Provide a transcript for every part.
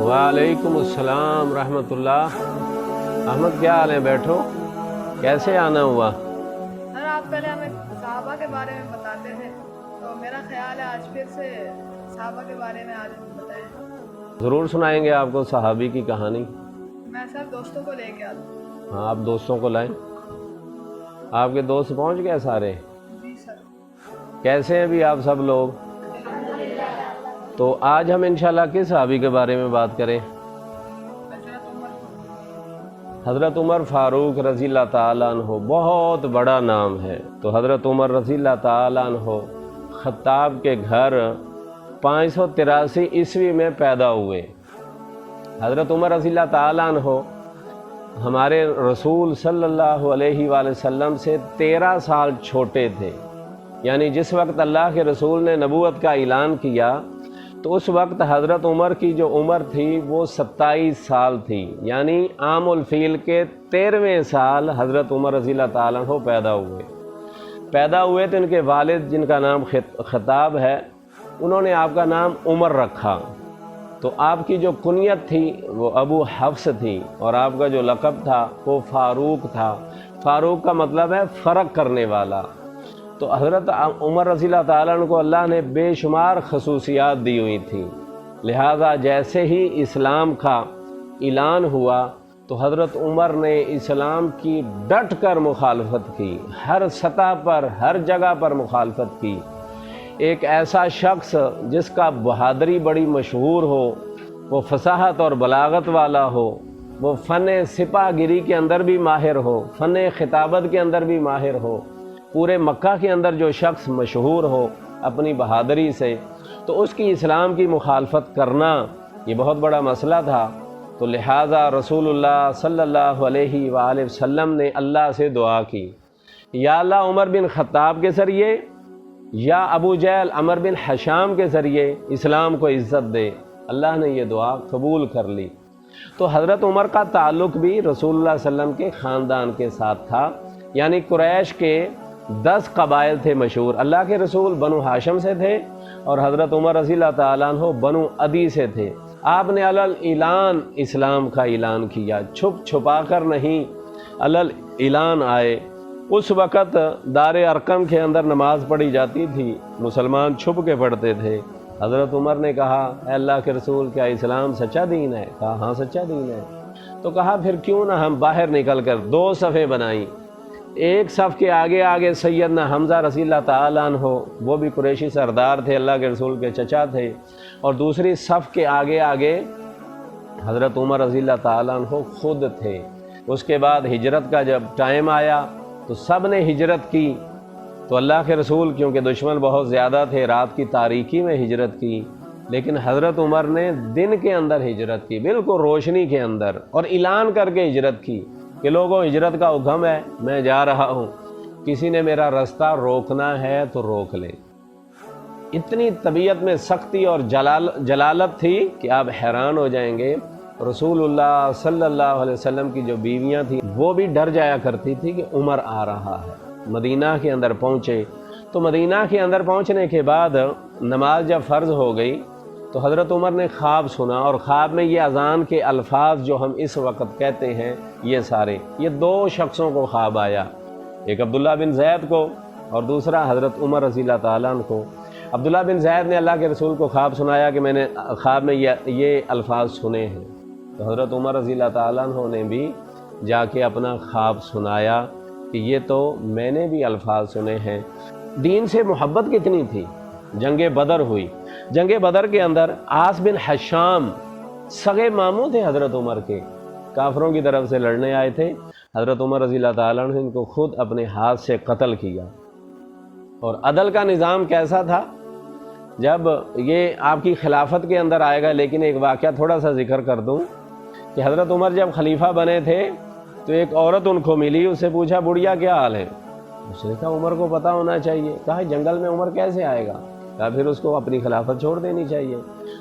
वालेकुम अस्सलाम रहमतुल्लाह। अहमद क्या हाल है? बैठो। कैसे आना हुआ? सर आप पहले हमें सहाबा के बारे में बताते थे, तो मेरा ख्याल है आज फिर से सहाबा के बारे में आज बताएं। ज़रूर सुनाएंगे आपको सहाबी की कहानी। मैं सर दोस्तों को लेके आता हूँ। हाँ, आप दोस्तों को लाएं। आपके दोस्त पहुंच गए सारे? जी सर। कैसे हैं भी आप सब लोग? तो आज हम इंशाल्लाह किस सहाबी के बारे में बात करें? हज़रत उमर फ़ारूक रज़ी अल्लाह ताला अन्हो। बहुत बड़ा नाम है। तो हज़रत उमर रज़ी अल्लाह ताला अन्हो ख़त्ताब के घर 583 ईस्वी में पैदा हुए। हज़रत उमर रज़ी अल्लाह ताला अन्हो हमारे रसूल सल्लल्लाहु अलैहि वसल्लम से 13 साल छोटे थे। यानी जिस वक्त अल्लाह के रसूल ने नबूवत का ऐलान किया तो उस वक्त हज़रत उमर की जो उम्र थी वो 27 साल थी। यानी आमुल फ़ील के 13वें साल हज़रत उमर रज़ी अल्लाह ताला अन्हु पैदा हुए तो इनके वालिद जिनका नाम ख़त्ताब है, उन्होंने आपका नाम उमर रखा। तो आपकी जो कुनियत थी वो अबू हफ्स थी और आपका जो लक़ब था वो फ़ारूक था। फ़ारूक का मतलब है फ़र्क करने वाला। तो हज़रत उमर रज़ी अल्लाह ताला अन्हु को अल्लाह ने बेशुमार खसूसियात दी हुई थी। लिहाजा जैसे ही इस्लाम का ऐलान हुआ तो हज़रत उमर ने इस्लाम की डट कर मुखालफत की। हर सतह पर, हर जगह पर मुखालफत की। एक ऐसा शख्स जिसका बहादरी बड़ी मशहूर हो, वो फसाहत और बलागत वाला हो, वो फ़न सिपाहगिरी के अंदर भी माहिर हो, फ़न खिताबत के अंदर भी माहिर हो, पूरे मक्का के अंदर जो शख्स मशहूर हो अपनी बहादरी से, तो उसकी इस्लाम की मुखालफत करना ये बहुत बड़ा मसला था। तो लिहाजा रसूलुल्लाह सल्लल्लाहु अलैहि वसल्लम ने अल्लाह से दुआ की, या अल्लाह उमर बिन ख़त्ताब के ज़रिए या अबू जहल अमर बिन हशाम के ज़रिए इस्लाम को इज़्ज़त दे। अल्लाह ने ये दुआ कबूल कर ली। तो हज़रत उमर का ताल्लुक़ भी रसूलुल्लाह सल्लल्लाहु अलैहि वसल्लम के ख़ानदान के साथ था। यानी कुरैश के 10 कबाइल थे मशहूर। अल्लाह के रसूल बनु हाशिम से थे और हज़रत उमर रज़ी अल्लाह ताला अन्हु बनु अदी से थे। आपने अलल ऐलान इस्लाम का ऐलान किया, छुप छुपा कर नहीं, अलल ऐलान आए। उस वक़्त दारे अरकम के अंदर नमाज पढ़ी जाती थी, मुसलमान छुप के पढ़ते थे। हज़रत उमर ने कहा, ऐ अल्लाह के रसूल, क्या इस्लाम सच्चा दीन है? कहा, हाँ सच्चा दीन है। तो कहा, फिर क्यों ना हम बाहर निकल कर 2 सफ़े बनाई। एक सफ़ के आगे आगे सैयदना हमज़ा रज़ी अल्लाह ताला अन्हु, वो भी कुरैशी सरदार थे, अल्लाह के रसूल के चचा थे, और दूसरी सफ़ के आगे आगे हज़रत उमर रज़ी अल्लाह ताला अन्हु खुद थे। उसके बाद हिजरत का जब टाइम आया तो सब ने हिजरत की। तो अल्लाह के रसूल, क्योंकि दुश्मन बहुत ज़्यादा थे, रात की तारीकी में हिजरत की, लेकिन हज़रत उमर ने दिन के अंदर हिजरत की, बिल्कुल रोशनी के अंदर, और ऐलान करके हिजरत की कि लोगों हिजरत का हुक्म है, मैं जा रहा हूँ, किसी ने मेरा रास्ता रोकना है तो रोक ले। इतनी तबीयत में सख्ती और जलालत थी कि आप हैरान हो जाएंगे। रसूलुल्लाह सल्लल्लाहु अलैहि वसल्लम की जो बीवियाँ थी वो भी डर जाया करती थी कि उमर आ रहा है। मदीना के अंदर पहुँचे तो मदीना के अंदर पहुँचने के बाद नमाज जब फ़र्ज़ हो गई तो हज़रत उमर ने ख्वाब सुना, और ख्वाब में ये अज़ान के अल्फाज जो हम इस वक्त कहते हैं ये 2 शख्सों को ख्वाब आया। एक अब्दुल्ला बिन ज़ैद को और दूसरा हज़रत उमर रज़ी अल्लाह ताला अन्हु को। अब्दुल्ला बिन ज़ैद ने अल्लाह के रसूल को ख्वाब सुनाया कि मैंने ख्वाब में ये अल्फाज सुने हैं। तो हज़रत उमर रज़ी अल्लाह ताला अन्हु ने भी जाके अपना ख्वाब सुनाया कि ये तो मैंने भी अल्फाज सुने हैं। दीन से मोहब्बत कितनी थी। जंग बदर हुई। जंग बदर के अंदर आस बिन हशाम सगे मामू थे हज़रत उमर के, काफरों की तरफ से लड़ने आए थे। हज़रत उमर रज़ी अल्लाह ताला अन्हु ने इनको खुद अपने हाथ से कत्ल किया। और अदल का निज़ाम कैसा था, जब ये आपकी खिलाफत के अंदर आएगा, लेकिन एक वाक़या थोड़ा सा जिक्र कर दूं कि हज़रत उमर जब खलीफा बने थे तो एक औरत उनको मिली, उससे पूछा, बुढ़िया क्या हाल है? उसने कहा, उमर को पता होना चाहिए। कहा, जंगल में उमर कैसे आएगा? कहा, फिर उसको अपनी खिलाफत छोड़ देनी चाहिए।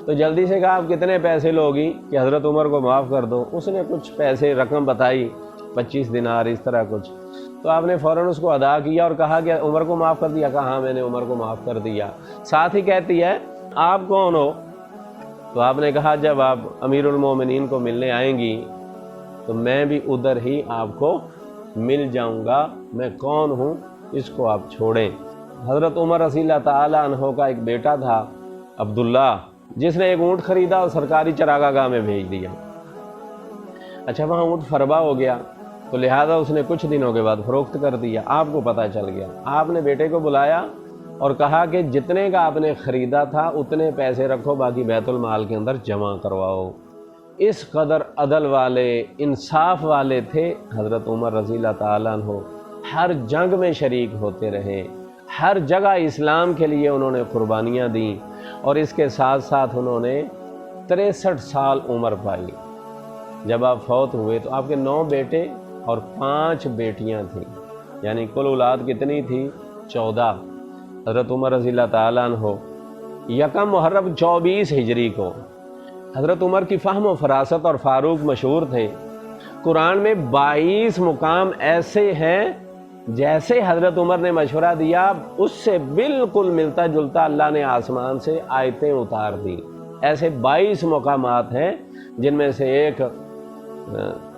तो जल्दी से कहा, आप कितने पैसे लोगी कि हज़रत उमर को माफ़ कर दो? उसने कुछ पैसे रकम बताई, 25 दिनार इस तरह कुछ। तो आपने फ़ौरन उसको अदा किया और कहा कि उमर को माफ़ कर दिया? कहा, हाँ मैंने उमर को माफ़ कर दिया। साथ ही कहती है, आप कौन हो? تو آپ نے کہا جب آپ امیر المومنین کو ملنے آئیں گی تو میں بھی ادھر ہی آپ کو مل جاؤں گا، میں کون ہوں اس کو آپ چھوڑیں۔ حضرت عمر رضی اللہ تعالیٰ عنہ کا ایک بیٹا تھا عبداللہ، جس نے ایک اونٹ خریدا اور سرکاری چراگاہ گاہ میں بھیج دیا۔ اچھا وہاں اونٹ فربا ہو گیا تو لہٰذا اس نے کچھ دنوں کے بعد فروخت کر دیا، آپ کو پتہ چل گیا۔ آپ نے بیٹے کو بلایا اور کہا کہ جتنے کا آپ نے خریدا تھا اتنے پیسے رکھو، باقی بیت المال کے اندر جمع کرواؤ۔ اس قدر عدل والے، انصاف والے تھے حضرت عمر رضی اللہ تعالیٰ عنہ۔ ہر جنگ میں شریک ہوتے رہے، ہر جگہ اسلام کے لیے انہوں نے قربانیاں دیں، اور اس کے ساتھ ساتھ انہوں نے 63 سال عمر پائی۔ جب آپ فوت ہوئے تو آپ کے 9 بیٹے اور 5 بیٹیاں تھیں، یعنی کل اولاد کتنی تھی؟ 14۔ حضرت عمر رضی اللہ تعالیٰ عنہ یکم محرم 24 ہجری کو، حضرت عمر کی فہم و فراست اور فاروق مشہور تھے۔ قرآن میں 22 مقام ایسے ہیں جیسے حضرت عمر نے مشورہ دیا اس سے بالکل ملتا جلتا اللہ نے آسمان سے آیتیں اتار دی۔ ایسے 22 مقامات ہیں جن میں سے ایک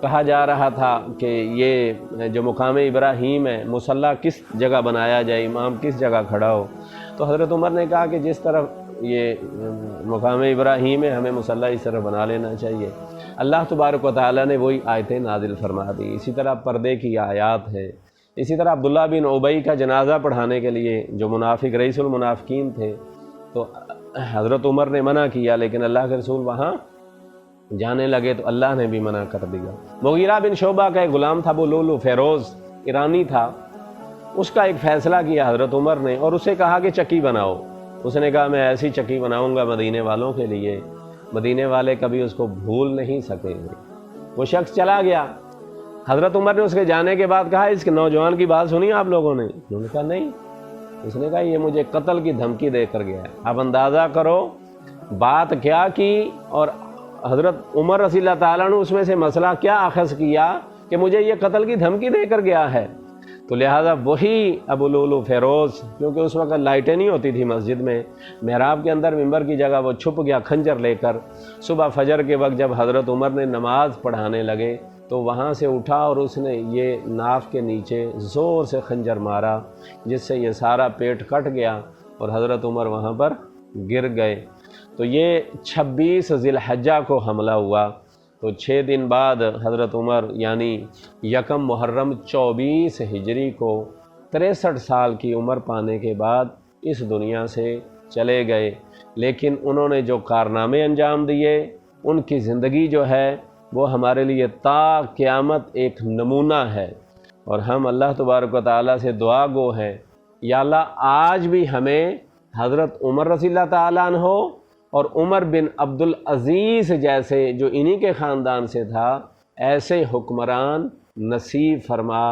کہا جا رہا تھا کہ یہ جو مقام ابراہیم ہے، مصلی کس جگہ بنایا جائے، امام کس جگہ کھڑا ہو، تو حضرت عمر نے کہا کہ جس طرف یہ مقام ابراہیم ہے ہمیں مصلی اس طرح بنا لینا چاہیے۔ اللہ تبارک و تعالیٰ نے وہی آیتیں نازل فرما دی۔ اسی طرح پردے کی آیات ہے۔ اسی طرح عبداللہ بن ابی کا جنازہ پڑھانے کے لیے جو منافق رئیس المنافقین تھے تو حضرت عمر نے منع کیا، لیکن اللہ کے رسول وہاں جانے لگے تو اللہ نے بھی منع کر دیا۔ مغیرہ بن شعبہ کا ایک غلام تھا، وہ لولو فیروز ایرانی تھا، اس کا ایک فیصلہ کیا حضرت عمر نے اور اسے کہا کہ چکی بناؤ۔ اس نے کہا میں ایسی چکی بناؤں گا مدینے والوں کے لیے، مدینے والے کبھی اس کو بھول نہیں سکیں گے۔ وہ شخص چلا گیا۔ حضرت عمر نے اس کے جانے کے بعد کہا اس کے نوجوان کی بات سنی آپ لوگوں نے؟ انہوں نے کہا نہیں۔ اس نے کہا یہ مجھے قتل کی دھمکی دے کر گیا ہے۔ اب اندازہ کرو بات کیا کی، اور حضرت عمر رضی اللہ تعالیٰ نے اس میں سے مسئلہ کیا اخذ کیا کہ مجھے یہ قتل کی دھمکی دے کر گیا ہے۔ تو لہٰذا وہی ابو لولو فیروز، کیونکہ اس وقت لائٹیں نہیں ہوتی تھی مسجد میں، محراب کے اندر ممبر کی جگہ وہ چھپ گیا خنجر لے کر۔ صبح فجر کے وقت جب حضرت عمر نے نماز پڑھانے لگے تو وہاں سے اٹھا اور اس نے یہ ناف کے نیچے زور سے خنجر مارا، جس سے یہ سارا پیٹ کٹ گیا اور حضرت عمر وہاں پر گر گئے۔ تو یہ 26 ذی الحجہ کو حملہ ہوا۔ تو 6 دن بعد حضرت عمر یعنی یکم محرم 24 ہجری کو 63 سال کی عمر پانے کے بعد اس دنیا سے چلے گئے۔ لیکن انہوں نے جو کارنامے انجام دیے، ان کی زندگی جو ہے وہ ہمارے لیے تا قیامت ایک نمونہ ہے، اور ہم اللہ تبارک و تعالیٰ سے دعا گو ہیں، یا اللہ آج بھی ہمیں حضرت عمر رضی اللہ تعالیٰ عنہ اور عمر بن عبدالعزیز جیسے جو انہی کے خاندان سے تھا ایسے حکمران نصیب فرما۔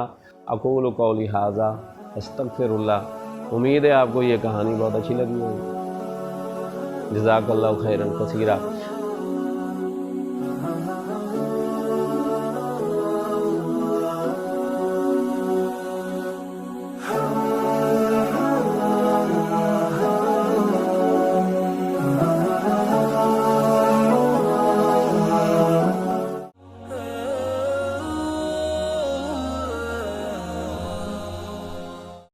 اقول قولی ھذا استغفر اللہ۔ امید ہے آپ کو یہ کہانی بہت اچھی لگی ہوگی۔ جزاک اللہ خیرا کثیرا۔